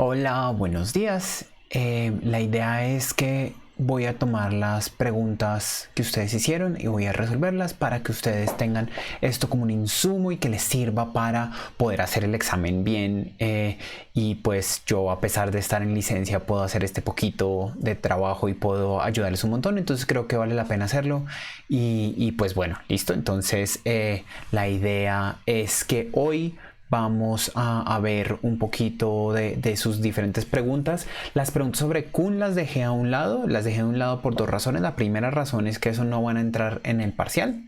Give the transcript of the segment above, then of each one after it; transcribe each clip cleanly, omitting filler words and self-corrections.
Hola, buenos días. La idea es que voy a tomar las preguntas que ustedes hicieron y voy a resolverlas para que ustedes tengan esto como un insumo y que les sirva para poder hacer el examen bien. Y pues yo, a pesar de estar en licencia, puedo hacer este poquito de trabajo y puedo ayudarles un montón. Entonces creo que vale la pena hacerlo. Y pues bueno, listo. Entonces la idea es que hoy vamos a ver un poquito de sus diferentes preguntas. Las preguntas sobre Kun las dejé a un lado por dos razones. La primera razón es que eso no van a entrar en el parcial.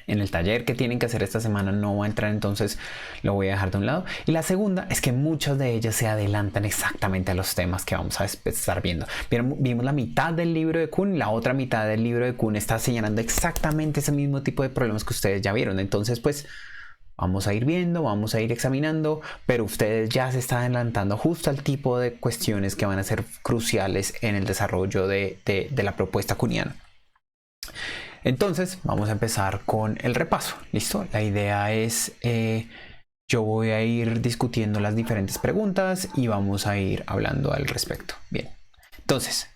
En el taller que tienen que hacer esta semana no va a entrar, entonces lo voy a dejar de un lado. Y la segunda es que muchas de ellas se adelantan exactamente a los temas que vamos a estar viendo. Vimos la mitad del libro de Kun, la otra mitad del libro de Kun está señalando exactamente ese mismo tipo de problemas que ustedes ya vieron. Entonces, pues vamos a ir viendo, vamos a ir examinando, pero ustedes ya se están adelantando justo al tipo de cuestiones que van a ser cruciales en el desarrollo de la propuesta kuniana. Entonces, vamos a empezar con el repaso. ¿Listo? La idea es, yo voy a ir discutiendo las diferentes preguntas y vamos a ir hablando al respecto. Bien. Entonces,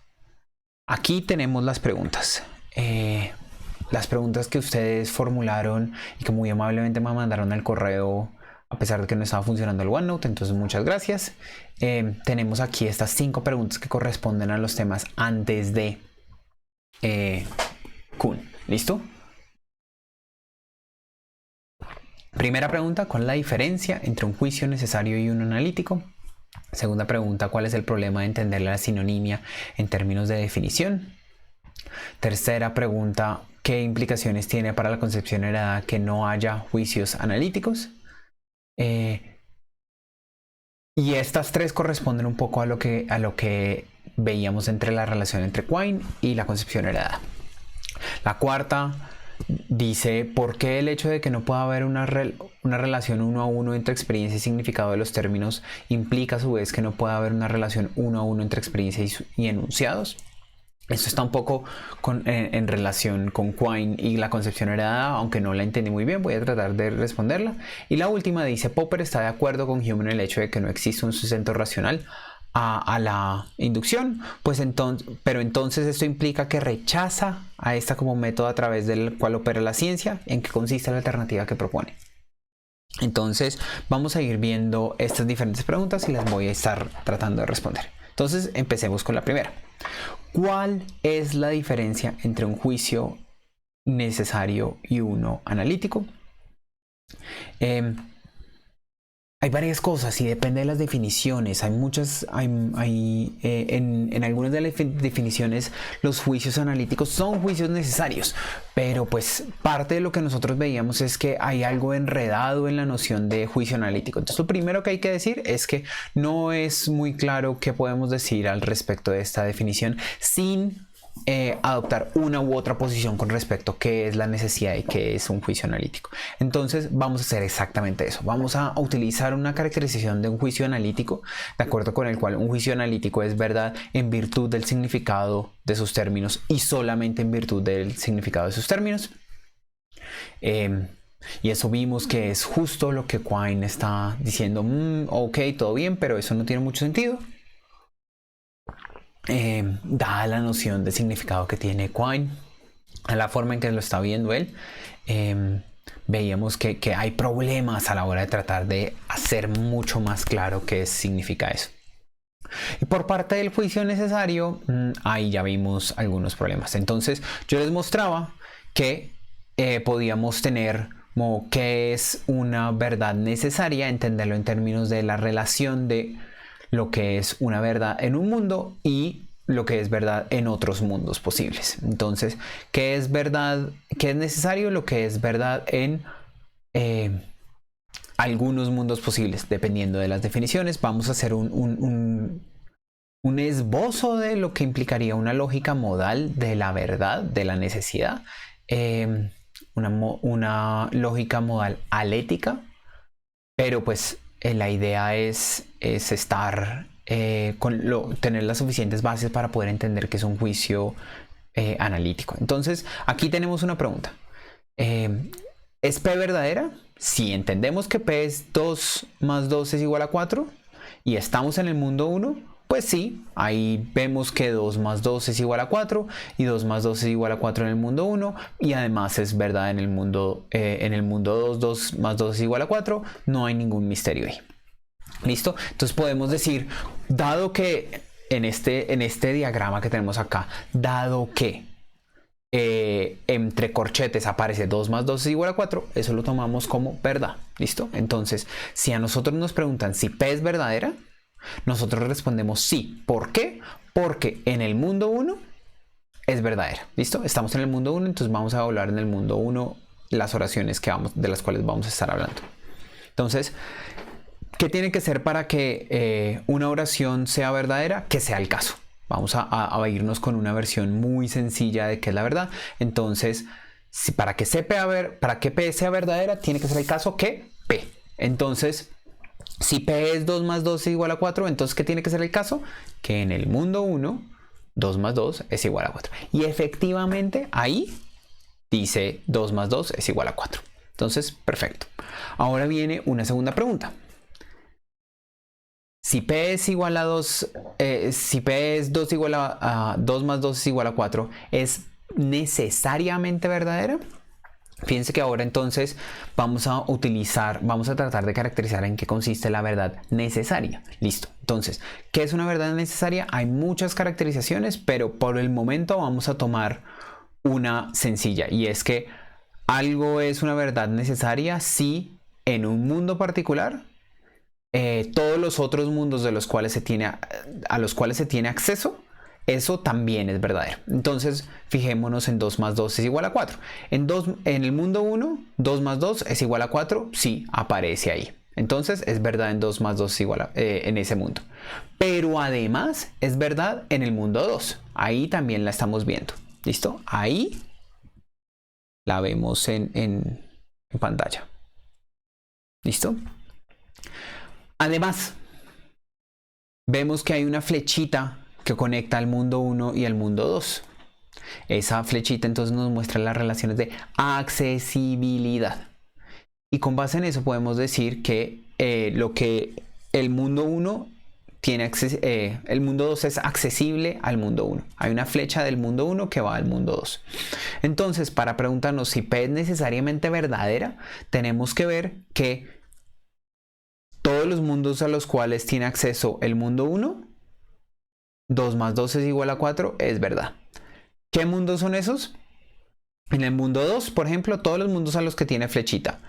aquí tenemos las preguntas. Las preguntas que ustedes formularon y que muy amablemente me mandaron al correo a pesar de que no estaba funcionando el OneNote, entonces muchas gracias. Tenemos aquí estas 5 preguntas que corresponden a los temas antes de Kun. ¿Listo? Primera pregunta, ¿cuál es la diferencia entre un juicio necesario y uno analítico? Segunda pregunta, ¿cuál es el problema de entender la sinonimia en términos de definición? Tercera pregunta, ¿qué implicaciones tiene para la concepción heredada que no haya juicios analíticos? Y estas tres corresponden un poco a lo que veíamos entre la relación entre Quine y la concepción heredada. La cuarta dice, ¿por qué el hecho de que no pueda haber una relación uno a uno entre experiencia y significado de los términos implica a su vez que no pueda haber una relación uno a uno entre experiencia y enunciados? Esto está un poco en relación con Quine y la concepción heredada, aunque no la entendí muy bien, voy a tratar de responderla. Y la última dice, Popper está de acuerdo con Hume en el hecho de que no existe un sustento racional a la inducción, pero entonces esto implica que rechaza a esta como método a través del cual opera la ciencia. ¿En qué consiste la alternativa que propone? Entonces vamos a ir viendo estas diferentes preguntas y las voy a estar tratando de responder. Entonces empecemos con la primera. ¿Cuál es la diferencia entre un juicio necesario y uno analítico? Hay varias cosas y depende de las definiciones. Hay muchas, en algunas de las definiciones los juicios analíticos son juicios necesarios, pero pues parte de lo que nosotros veíamos es que hay algo enredado en la noción de juicio analítico. Entonces lo primero que hay que decir es que no es muy claro qué podemos decir al respecto de esta definición sin adoptar una u otra posición con respecto a qué es la necesidad y qué es un juicio analítico. Entonces vamos a hacer exactamente eso. Vamos a utilizar una caracterización de un juicio analítico, de acuerdo con el cual un juicio analítico es verdad en virtud del significado de sus términos y solamente en virtud del significado de sus términos. Y eso vimos que es justo lo que Quine está diciendo. Ok, todo bien, pero eso no tiene mucho sentido. Dada la noción de significado que tiene Quine, a la forma en que lo está viendo él, veíamos que hay problemas a la hora de tratar de hacer mucho más claro qué significa eso. Y por parte del juicio necesario, ahí ya vimos algunos problemas. Entonces yo les mostraba que podíamos tener como qué es una verdad necesaria, entenderlo en términos de la relación de lo que es una verdad en un mundo y lo que es verdad en otros mundos posibles. Entonces, ¿qué es verdad? ¿Qué es necesario? Lo que es verdad en algunos mundos posibles, dependiendo de las definiciones. Vamos a hacer un esbozo de lo que implicaría una lógica modal de la verdad, de la necesidad. Una lógica modal alética, pero pues la idea es estar tener las suficientes bases para poder entender que es un juicio analítico. Entonces aquí tenemos una pregunta. ¿Es P verdadera? Si entendemos que P es 2 más 2 es igual a 4 y estamos en el mundo 1, pues sí, ahí vemos que 2 más 2 es igual a 4 y 2 más 2 es igual a 4 en el mundo 1 y además es verdad en el mundo 2, 2 más 2 es igual a 4, no hay ningún misterio ahí. ¿Listo? Entonces podemos decir, dado que en este diagrama que tenemos acá, dado que entre corchetes aparece 2 más 2 es igual a 4, eso lo tomamos como verdad. ¿Listo? Entonces, si a nosotros nos preguntan si P es verdadera, nosotros respondemos sí. ¿Por qué? Porque en el mundo 1 es verdadera. ¿Listo? Estamos en el mundo 1, entonces vamos a hablar en el mundo 1 las oraciones de las cuales vamos a estar hablando. Entonces, ¿qué tiene que ser para que una oración sea verdadera? Que sea el caso. Vamos a irnos con una versión muy sencilla de qué es la verdad. Entonces, para que P sea verdadera, tiene que ser el caso que P. Entonces, si P es 2 más 2 es igual a 4, entonces ¿qué tiene que ser el caso? Que en el mundo 1, 2 más 2 es igual a 4. Y efectivamente ahí dice 2 más 2 es igual a 4. Entonces, perfecto. Ahora viene una segunda pregunta. Si P es igual a 2, si P es 2 igual a 2 más 2 es igual a 4, ¿es necesariamente verdadera? Fíjense que ahora entonces vamos a tratar de caracterizar en qué consiste la verdad necesaria. Listo. Entonces, ¿qué es una verdad necesaria? Hay muchas caracterizaciones, pero por el momento vamos a tomar una sencilla, y es que algo es una verdad necesaria si en un mundo particular todos los otros mundos a los cuales se tiene acceso, eso también es verdadero. Entonces, fijémonos en 2 más 2 es igual a 4. En el mundo 1, 2 más 2 es igual a 4, sí, aparece ahí. Entonces, es verdad en 2 más 2 es igual a, en ese mundo. Pero además, es verdad en el mundo 2. Ahí también la estamos viendo. ¿Listo? Ahí la vemos en pantalla. ¿Listo? Además, vemos que hay una flechita que conecta al mundo 1 y al mundo 2. Esa flechita entonces nos muestra las relaciones de accesibilidad. Y con base en eso podemos decir que lo que el mundo 1 el mundo 2 es accesible al mundo 1. Hay una flecha del mundo 1 que va al mundo 2. Entonces, para preguntarnos si P es necesariamente verdadera, tenemos que ver que todos los mundos a los cuales tiene acceso el mundo 1, 2 más 2 es igual a 4, es verdad. ¿Qué mundos son esos? En el mundo 2, por ejemplo, todos los mundos a los que tiene flechita.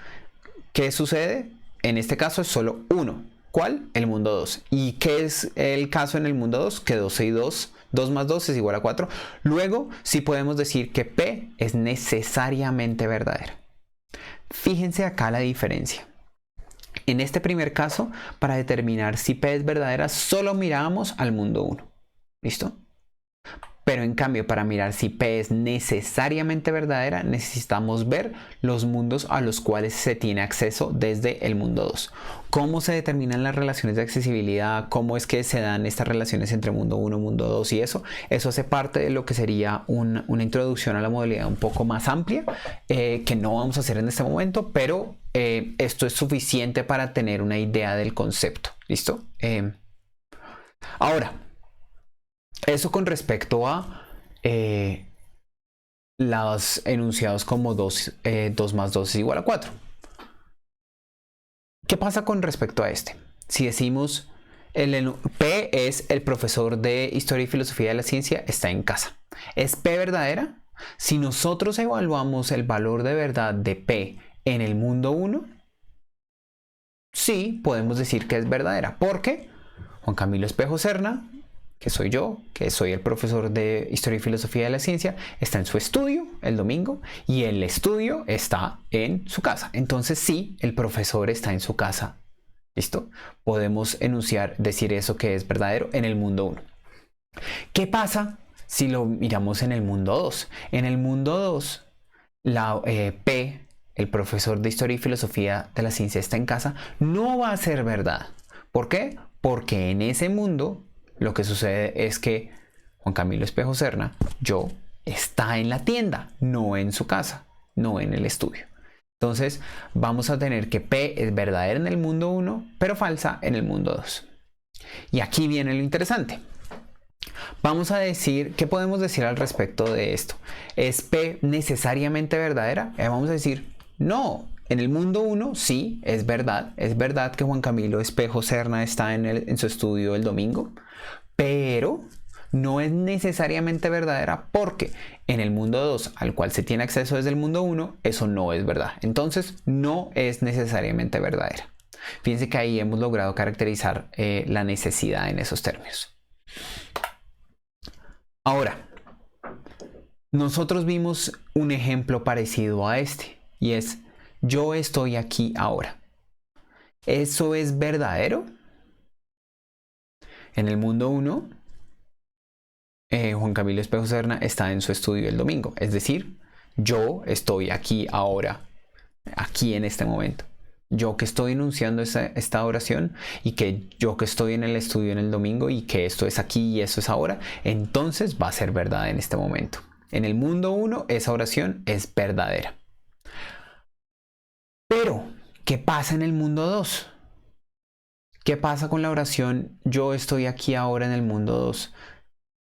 ¿Qué sucede? En este caso es solo uno. ¿Cuál? El mundo 2. ¿Y qué es el caso en el mundo 2? Que 2 y 2 más 2 es igual a 4. Luego, sí podemos decir que P es necesariamente verdadera. Fíjense acá la diferencia. En este primer caso, para determinar si P es verdadera, solo mirábamos al mundo 1. ¿Listo? Pero en cambio, para mirar si P es necesariamente verdadera, necesitamos ver los mundos a los cuales se tiene acceso desde el mundo 2. ¿Cómo se determinan las relaciones de accesibilidad? ¿Cómo es que se dan estas relaciones entre mundo 1, mundo 2 y eso? Eso hace parte de lo que sería una introducción a la modalidad un poco más amplia, que no vamos a hacer en este momento, pero esto es suficiente para tener una idea del concepto. ¿Listo? Ahora, eso con respecto a los enunciados como 2 más 2 es igual a 4. ¿Qué pasa con respecto a este? Si decimos P es el profesor de Historia y Filosofía de la Ciencia, está en casa. ¿Es P verdadera? Si nosotros evaluamos el valor de verdad de P en el mundo 1, sí podemos decir que es verdadera. ¿Por qué? Juan Camilo Espejo Serna, que soy yo, que soy el profesor de Historia y Filosofía de la Ciencia, está en su estudio el domingo y el estudio está en su casa. Entonces sí, el profesor está en su casa. ¿Listo? Podemos decir eso que es verdadero en el mundo 1. ¿Qué pasa si lo miramos en el mundo 2? En el mundo 2, la P, el profesor de Historia y Filosofía de la Ciencia está en casa, no va a ser verdad. ¿Por qué? Porque en ese mundo lo que sucede es que Juan Camilo Espejo Serna, está en la tienda, no en su casa, no en el estudio. Entonces vamos a tener que P es verdadera en el mundo 1, pero falsa en el mundo 2. Y aquí viene lo interesante. Vamos a decir, ¿qué podemos decir al respecto de esto? ¿Es P necesariamente verdadera? Vamos a decir, no. En el mundo 1 sí, es verdad que Juan Camilo Espejo Serna está en su estudio el domingo, pero no es necesariamente verdadera porque en el mundo 2, al cual se tiene acceso desde el mundo 1, eso no es verdad. Entonces, no es necesariamente verdadera. Fíjense que ahí hemos logrado caracterizar la necesidad en esos términos. Ahora, nosotros vimos un ejemplo parecido a este, y es, yo estoy aquí ahora. ¿Eso es verdadero? En el mundo 1, Juan Camilo Espejo Serna está en su estudio el domingo. Es decir, yo estoy aquí ahora, aquí en este momento. Yo que estoy enunciando esta oración y que yo que estoy en el estudio en el domingo y que esto es aquí y esto es ahora, entonces va a ser verdad en este momento. En el mundo 1, esa oración es verdadera. Pero, ¿qué pasa en el mundo 2? ¿Qué pasa con la oración yo estoy aquí ahora en el mundo 2?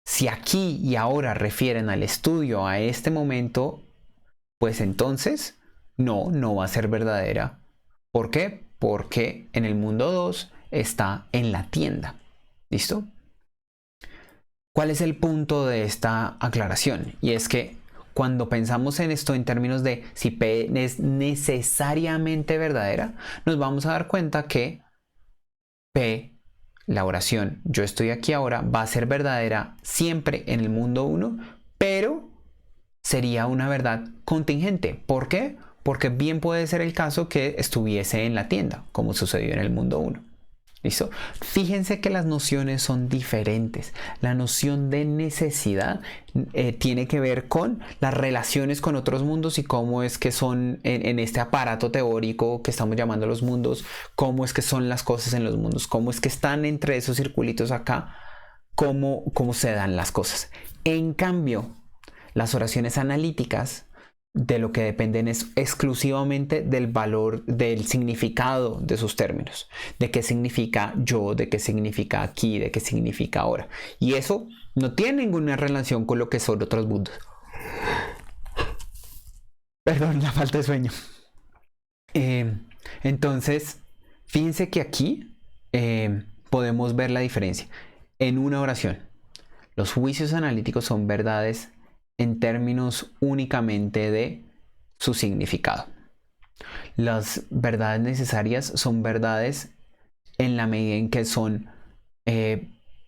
Si aquí y ahora refieren al estudio a este momento, pues entonces no va a ser verdadera. ¿Por qué? Porque en el mundo 2 está en la tienda. ¿Listo? ¿Cuál es el punto de esta aclaración? Y es que cuando pensamos en esto en términos de si P es necesariamente verdadera, nos vamos a dar cuenta que P, la oración yo estoy aquí ahora, va a ser verdadera siempre en el mundo 1, pero sería una verdad contingente. ¿Por qué? Porque bien puede ser el caso que estuviese en la tienda, como sucedió en el mundo 1. ¿Listo? Fíjense que las nociones son diferentes. La noción de necesidad tiene que ver con las relaciones con otros mundos y cómo es que son en este aparato teórico que estamos llamando los mundos, cómo es que son las cosas en los mundos, cómo es que están entre esos circulitos acá, cómo se dan las cosas. En cambio, las oraciones analíticas de lo que dependen es exclusivamente del valor, del significado de sus términos, de qué significa yo, de qué significa aquí, de qué significa ahora. Y eso no tiene ninguna relación con lo que son otros mundos. Perdón, la falta de sueño. Entonces, fíjense que aquí podemos ver la diferencia. En una oración, los juicios analíticos son verdades en términos únicamente de su significado. Las verdades necesarias son verdades en la medida en que son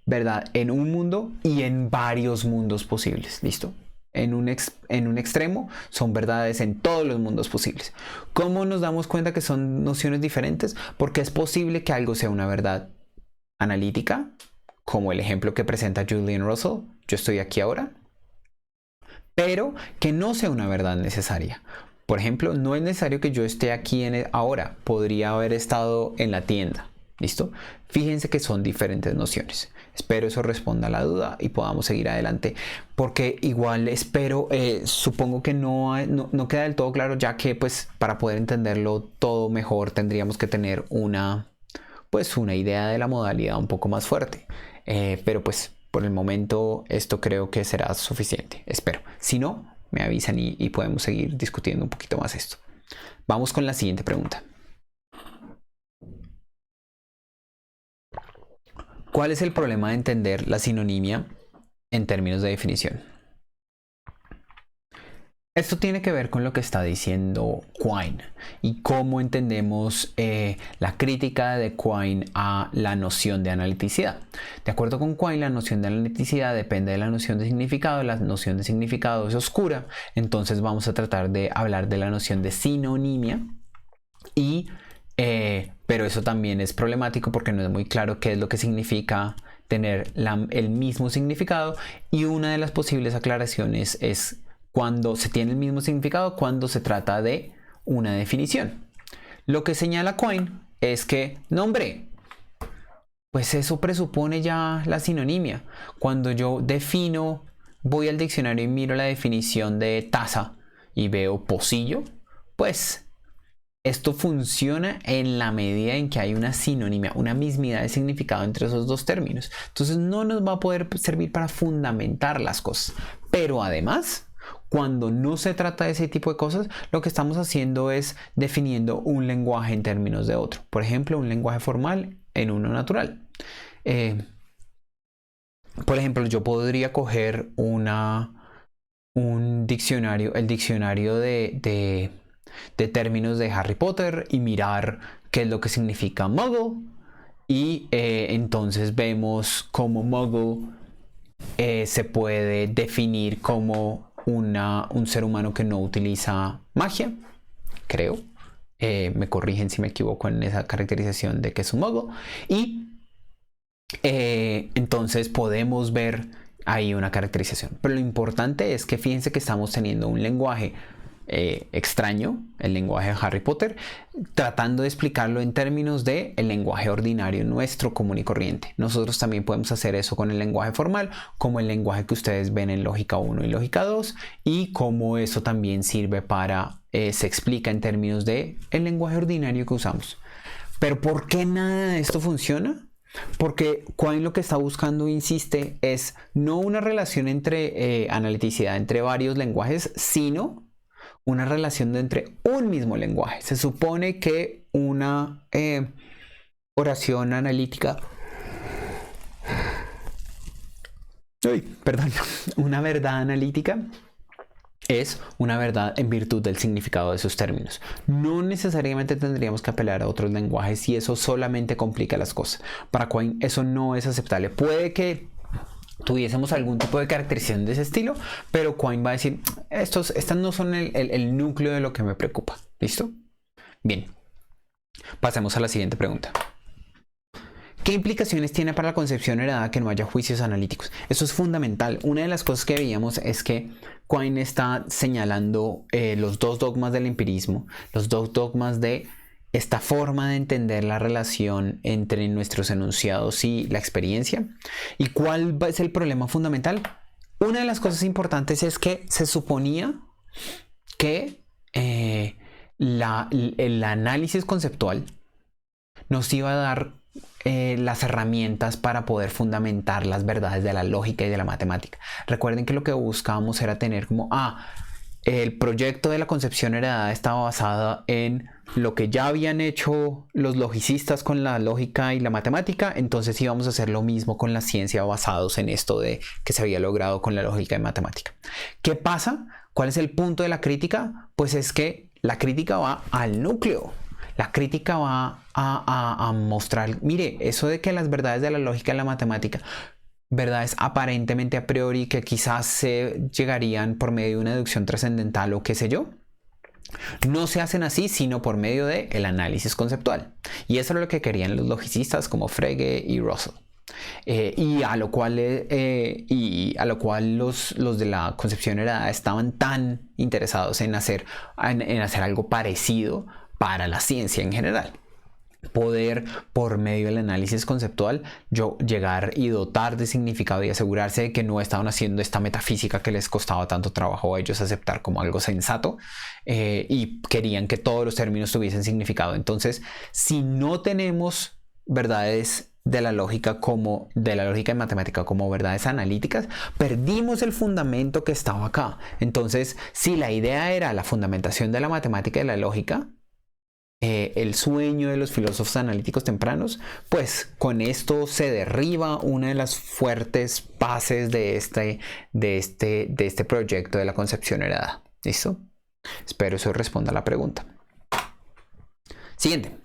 verdad en un mundo y en varios mundos posibles. ¿Listo? En un extremo son verdades en todos los mundos posibles. ¿Cómo nos damos cuenta que son nociones diferentes? Porque es posible que algo sea una verdad analítica, como el ejemplo que presenta Julian Russell, yo estoy aquí ahora, pero que no sea una verdad necesaria. Por ejemplo, no es necesario que yo esté aquí ahora, podría haber estado en la tienda. ¿Listo? Fíjense que son diferentes nociones. Espero eso responda a la duda y podamos seguir adelante, porque igual espero, supongo que no queda del todo claro, ya que pues para poder entenderlo todo mejor tendríamos que tener una idea de la modalidad un poco más fuerte. Pero pues por el momento esto creo que será suficiente, espero. Si no, me avisan y podemos seguir discutiendo un poquito más esto. Vamos con la siguiente pregunta. ¿Cuál es el problema de entender la sinonimia en términos de definición? Esto tiene que ver con lo que está diciendo Quine y cómo entendemos la crítica de Quine a la noción de analiticidad. De acuerdo con Quine, la noción de analiticidad depende de la noción de significado. La noción de significado es oscura, entonces vamos a tratar de hablar de la noción de sinonimia. Pero eso también es problemático porque no es muy claro qué es lo que significa tener el mismo significado, y una de las posibles aclaraciones es cuando se tiene el mismo significado cuando se trata de una definición. Lo que señala Quine es que, no hombre, pues eso presupone ya la sinonimia. Cuando yo defino, voy al diccionario y miro la definición de taza y veo pocillo, pues esto funciona en la medida en que hay una sinonimia, una mismidad de significado entre esos dos términos. Entonces no nos va a poder servir para fundamentar las cosas. Pero además, cuando no se trata de ese tipo de cosas, lo que estamos haciendo es definiendo un lenguaje en términos de otro. Por ejemplo, un lenguaje formal en uno natural. Por ejemplo, yo podría coger un diccionario, el diccionario de términos de Harry Potter y mirar qué es lo que significa Muggle. Y entonces vemos cómo Muggle se puede definir como un ser humano que no utiliza magia, creo. Me corrigen si me equivoco en esa caracterización de que es un Muggle. Y entonces podemos ver ahí una caracterización. Pero lo importante es que fíjense que estamos teniendo un lenguaje extraño, el lenguaje de Harry Potter, tratando de explicarlo en términos de el lenguaje ordinario nuestro común y corriente. Nosotros también podemos hacer eso con el lenguaje formal, como el lenguaje que ustedes ven en lógica 1 y lógica 2, y como eso también sirve para, se explica en términos de el lenguaje ordinario que usamos. Pero ¿por qué nada de esto funciona? Porque Quine lo que está buscando, insiste, es no una relación entre analiticidad entre varios lenguajes, sino una relación entre un mismo lenguaje. Se supone que una oración analítica, una verdad analítica es una verdad en virtud del significado de sus términos. No necesariamente tendríamos que apelar a otros lenguajes y eso solamente complica las cosas. Para Quine eso no es aceptable. Puede que tuviésemos algún tipo de caracterización de ese estilo, pero Quine va a decir, estas no son el núcleo de lo que me preocupa. ¿Listo? Bien. Pasemos a la siguiente pregunta. ¿Qué implicaciones tiene para la concepción heredada que no haya juicios analíticos? Eso es fundamental. Una de las cosas que veíamos es que Quine está señalando los dos dogmas del empirismo, los dos dogmas de esta forma de entender la relación entre nuestros enunciados y la experiencia. ¿Y cuál es el problema fundamental? Una de las cosas importantes es que se suponía que el análisis conceptual nos iba a dar las herramientas para poder fundamentar las verdades de la lógica y de la matemática. Recuerden que lo que buscábamos era tener como, el proyecto de la concepción heredada estaba basado en lo que ya habían hecho los logicistas con la lógica y la matemática, entonces íbamos a hacer lo mismo con la ciencia basados en esto de que se había logrado con la lógica y matemática. ¿Qué pasa? ¿Cuál es el punto de la crítica? Pues es que la crítica va al núcleo. La crítica va a mostrar, mire, eso de que las verdades de la lógica y la matemática, verdades aparentemente a priori que quizás se llegarían por medio de una deducción trascendental o qué sé yo, no se hacen así sino por medio del análisis conceptual. Y eso es lo que querían los logicistas como Frege y Russell. Y a lo cual los de la concepción heredada estaban tan interesados en hacer algo parecido para la ciencia en general. Poder, por medio del análisis conceptual, llegar y dotar de significado y asegurarse de que no estaban haciendo esta metafísica que les costaba tanto trabajo a ellos aceptar como algo sensato, y querían que todos los términos tuviesen significado. Entonces, si no tenemos verdades de la lógica y matemática como verdades analíticas, perdimos el fundamento que estaba acá. Entonces, si la idea era la fundamentación de la matemática y de la lógica, el sueño de los filósofos analíticos tempranos, pues con esto se derriba una de las fuertes bases de este proyecto de la concepción heredada. ¿Listo? Espero eso responda a la pregunta. Siguiente.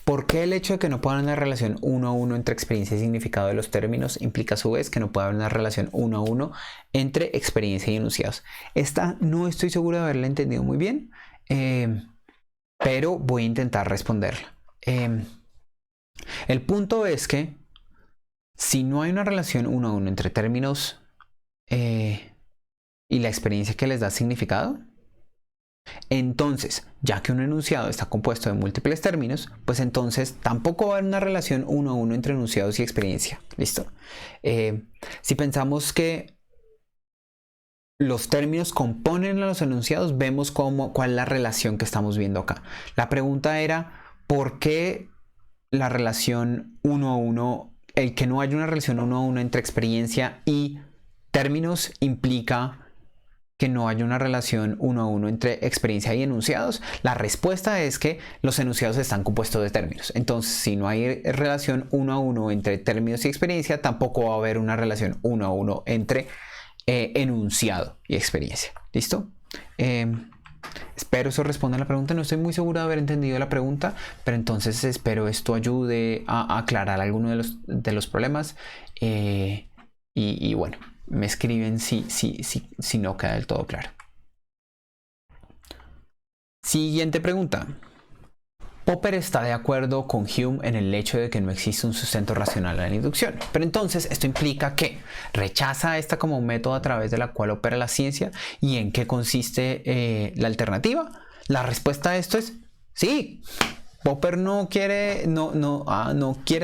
¿Por qué el hecho de que no pueda haber una relación 1 a 1 entre experiencia y significado de los términos implica a su vez que no puede haber una relación 1 a 1 entre experiencia y enunciados? Esta no estoy seguro de haberla entendido muy bien, pero voy a intentar responderla. El punto es que si no hay una relación 1 a 1 entre términos y la experiencia que les da significado, entonces, ya que un enunciado está compuesto de múltiples términos, pues entonces tampoco va a haber una relación 1 a 1 entre enunciados y experiencia. ¿Listo? Si pensamos que los términos componen a los enunciados, vemos cuál es la relación que estamos viendo acá. La pregunta era, ¿por qué la relación 1 a 1, el que no haya una relación 1 a 1 entre experiencia y términos implica que no haya una relación 1 a 1 entre experiencia y enunciados? La respuesta es que los enunciados están compuestos de términos. Entonces, si no hay relación 1 a 1 entre términos y experiencia, tampoco va a haber una relación 1 a 1 entre enunciado y experiencia. ¿Listo? Espero eso responda a la pregunta. No estoy muy seguro de haber entendido la pregunta, pero entonces espero esto ayude a aclarar alguno de los problemas. Y bueno, me escriben si no queda del todo claro. Siguiente pregunta. Popper está de acuerdo con Hume en el hecho de que no existe un sustento racional a la inducción. Pero entonces esto implica que rechaza esta como un método a través de la cual opera la ciencia. ¿Y en qué consiste la alternativa? La respuesta a esto es sí. Popper no quiere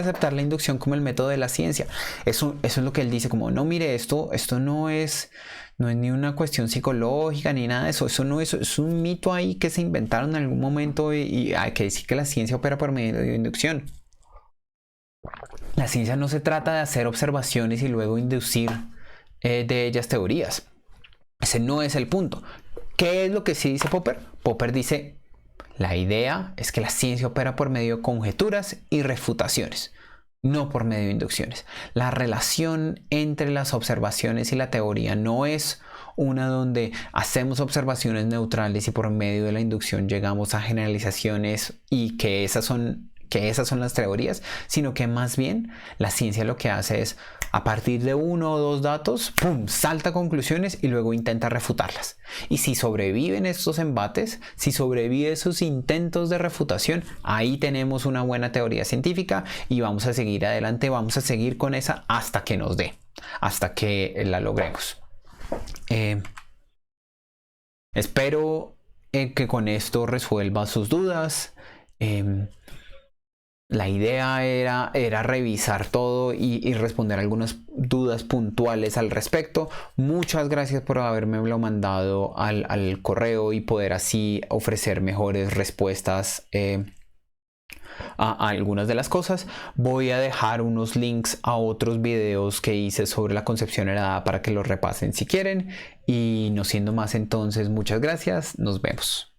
aceptar la inducción como el método de la ciencia. Eso es lo que él dice, como no, mire, esto no es ni una cuestión psicológica ni nada de eso. Eso no es un mito ahí que se inventaron en algún momento y hay que decir que la ciencia opera por medio de inducción. La ciencia no se trata de hacer observaciones y luego inducir de ellas teorías. Ese no es el punto. ¿Qué es lo que sí dice Popper? Popper dice: la idea es que la ciencia opera por medio de conjeturas y refutaciones, no por medio de inducciones. La relación entre las observaciones y la teoría no es una donde hacemos observaciones neutrales y por medio de la inducción llegamos a generalizaciones y que esas son las teorías, sino que más bien la ciencia lo que hace es, a partir de uno o dos datos, ¡pum!, salta conclusiones y luego intenta refutarlas. Y si sobreviven estos embates, si sobreviven esos intentos de refutación, ahí tenemos una buena teoría científica y vamos a seguir adelante, vamos a seguir con esa hasta que nos dé, hasta que la logremos. Espero que con esto resuelva sus dudas. La idea era revisar todo y responder algunas dudas puntuales al respecto. Muchas gracias por habérmelo mandado al correo y poder así ofrecer mejores respuestas a algunas de las cosas. Voy a dejar unos links a otros videos que hice sobre la concepción heredada para que los repasen si quieren. Y no siendo más entonces, muchas gracias. Nos vemos.